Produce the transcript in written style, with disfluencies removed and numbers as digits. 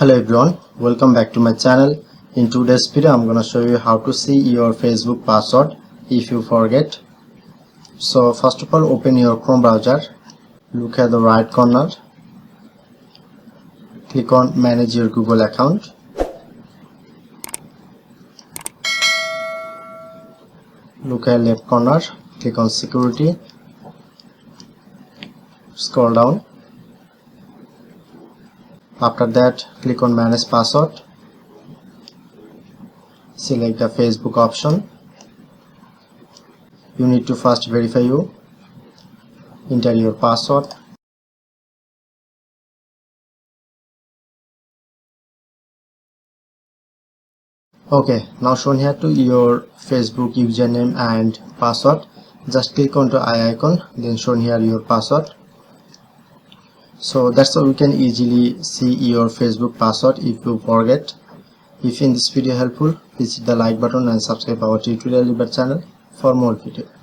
Hello everyone, welcome back to my channel. In today's video I'm gonna show you how to see your Facebook password if you forget. So first of all, open your Chrome browser, look at the right corner, click on manage your Google account. Look at left corner, click on security, scroll down. After that, click on manage password, select the Facebook option. You need to first verify you, enter your password. Okay, now shown here to your Facebook username and password. Just click on the eye icon, then shown here your password. So that's how you can easily see your Facebook password if you forget. If in this video helpful, please hit the like button and subscribe our tutorial channel for more videos.